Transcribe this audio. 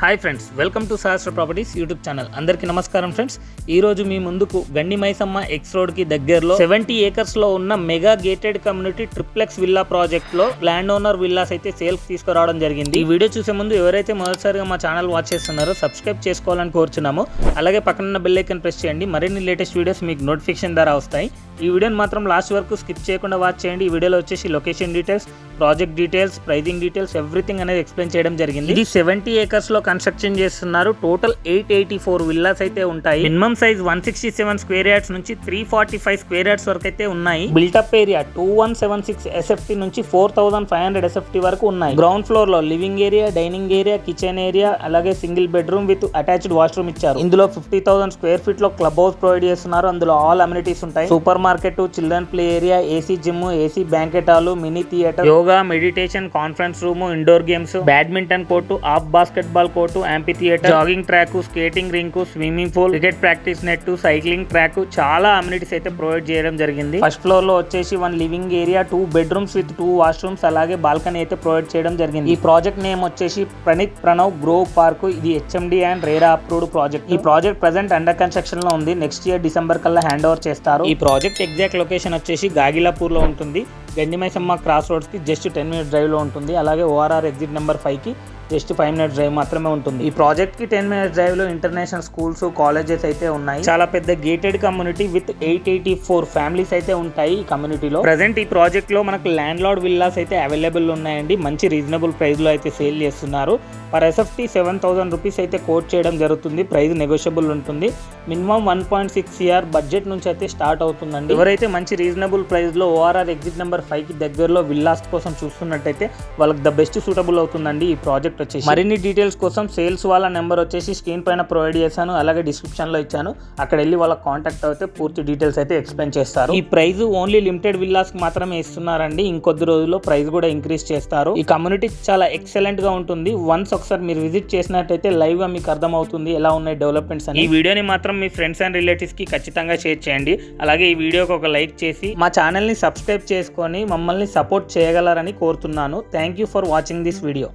Hi friends, welcome to Sahasra properties YouTube channel. అందరికీ నమస్కారం friends. ఈ రోజు మీ ముందుకు గండి మైసమ్మ ఎక్స్ రోడ్ కి దగ్గరలో 70 acres లో ఉన్న mega gated community triplex villa project లో ల్యాండ్ ఓనర్ విల్లాస్ అయితే సేల్ తీసుకురావడం జరిగింది. ఈ వీడియో చూసే ముందు ఎవరైతే మొదటిసారిగా మా ఛానల్ వాచ్ చేస్తున్నారో సబ్స్క్రైబ్ చేసుకోవాలని కోరుచున్నాము. అలాగే పక్కన బెల్ ఐకాన్ ప్రెస్ చేయండి. మరిన్ని లేటెస్ట్ వీడియోస్ మీకు నోటిఫికేషన్ ద్వారా వస్తాయి. ఈ వీడియోని మాత్రం లాస్ట్ వరకు స్కిప్ చేయకుండా వాచ్ చేయండి. ఈ వీడియోలో వచ్చేసి location details, project details, pricing details, everything అనేది ఎక్స్ప్లెయిన్ చేయడం జరిగింది. ఇది 70 acres లో కన్స్ట్రక్షన్ చేస్తున్నారు. టోటల్ 884 విల్లాస్ అయితే ఉంటాయి. మినిమం సైజ్ 167 స్క్వేర్ యార్డ్స్ నుంచి 345 స్క్వేర్ యార్డ్స్ వరకు అయితే ఉన్నాయి. బిల్టప్ ఏరియా 2176 SFT నుంచి 4500 SFT వరకు ఉన్నాయి. గ్రౌండ్ ఫ్లోర్ లో living area, dining area, kitchen area, అలాగే single bedroom with attached washroom ఇచ్చారు. ఇందులో 50,000 స్క్వేర్ ఫీట్ లో క్లబ్ హౌస్ ప్రొవైడ్ చేస్తున్నారు. అందులో ఆల్ అమ్యూనిటీస్ ఉంటాయి. Supermarket, children play area, AC gym, AC banquet hall, mini theatre, yoga, meditation, conference room, indoor games, badminton court, half basketball court, amphitheatre, jogging track, skating rink, swimming pool, cricket practice net, cycling track, చాలా amenities అయితే provide చేయడం జరిగింది. First floor లో వచ్చేసి 1 living area, 2 bedrooms with 2 washrooms, అలాగే balcony అయితే provide చేయడం జరిగింది. ఈ ప్రాజెక్ట్ నేమ్ వచ్చేసి ప్రణవ్ గ్రోవ్ పార్క్. ఇది HMD and RERA approved project. ఈ ప్రాజెక్ట్ ప్రెసెంట్ అండర్ కన్స్ట్రక్షన్ లో ఉంది. నెక్స్ట్ ఇయర్ డిసెంబర్ కల్లా హ్యాండ్ ఓవర్ చేస్తారు. ఈ ప్రాజెక్ట్ ఎగ్జాక్ట్ లొకేషన్ వచ్చేసి గాగిలాపూర్ లో ఉంటుంది. గండి మైసమ్మ క్రాస్ రోడ్స్ కి జస్ట్ 10 minutes డ్రైవ్ లో ఉంటుంది. అలాగే ORR ఎగ్జిట్ నెంబర్ 5 కి జస్ట్ 5 minutes డ్రైవ్ మాత్రమే ఉంటుంది. ఈ ప్రాజెక్ట్ కి 10 minutes డ్రైవ్ లో ఇంటర్నేషనల్ స్కూల్స్, కాలేజెస్ అయితే ఉన్నాయి. చాలా పెద్ద గేటెడ్ కమ్యూనిటీ విత్ 884 ఫ్యామిలీస్ అయితే ఉంటాయి ఈ కమ్యూనిటీలో. ప్రెసెంట్ ఈ ప్రాజెక్ట్ లో మనకు ల్యాండ్ లార్డ్ విల్లాస్ అయితే అవైలబుల్ ఉన్నాయండి. మంచి రీజనబుల్ ప్రైస్ లో అయితే సేల్ చేస్తున్నారు. పర్ SFT 7,000 రూపీస్ అయితే కోట్ చేయడం జరుగుతుంది. ప్రైస్ నెగోషియబుల్ ఉంటుంది. మినిమం 1.6 CR బడ్జెట్ నుంచి అయితే స్టార్ట్ అవుతుందండి. ఎవరైతే మంచి రీజనబుల్ ప్రైస్ లో ORR ఎగ్జిట్ నెంబర్ 5 కి దగ్గరలో విల్లాస్ కోసం చూస్తున్నట్టయితే వాళ్ళకి ద బెస్ట్ సూటబుల్ అవుతుందండి ఈ ప్రాజెక్ట్ వచ్చేసి. మరిన్ని డీటెయిల్స్ కోసం సేల్స్ వాళ్ళ నెంబర్ వచ్చేసి స్క్రీన్ పైన ప్రొవైడ్ చేశాను, అలాగే డిస్క్రిప్షన్ లో ఇచ్చాను. అక్కడ వెళ్ళి వాళ్ళ కాంటాక్ట్ అయితే పూర్తి డీటెయిల్స్ అయితే ఎక్స్ప్లెయిన్ చేస్తారు. ఈ ప్రైస్ ఓన్లీ లిమిటెడ్ విల్లాస్ కి మాత్రమే ఇస్తున్నారండి. ఇంకొద్ది రోజుల్లో ప్రైస్ కూడా ఇంక్రీజ్ చేస్తారు. ఈ కమ్యూనిటీ చాలా ఎక్సలెంట్ గా ఉంటుంది. వన్స్ ఒకసారి మీరు విజిట్ చేసినట్టయితే లైవ్ గా మీకు అర్థమవుతుంది ఎలా ఉన్నాయి డెవలప్మెంట్స్ అని. ఈ వీడియోని మాత్రం మీ ఫ్రెండ్స్ అండ్ రిలేటివ్స్ కి ఖచ్చితంగా షేర్ చేయండి. అలాగే ఈ వీడియోకి ఒక లైక్ చేసి మా ఛానల్ ని సబ్స్క్రైబ్ చేసుకొని మమ్మల్ని సపోర్ట్ చేయగలరని కోరుతున్నాను. Thank you for watching this video.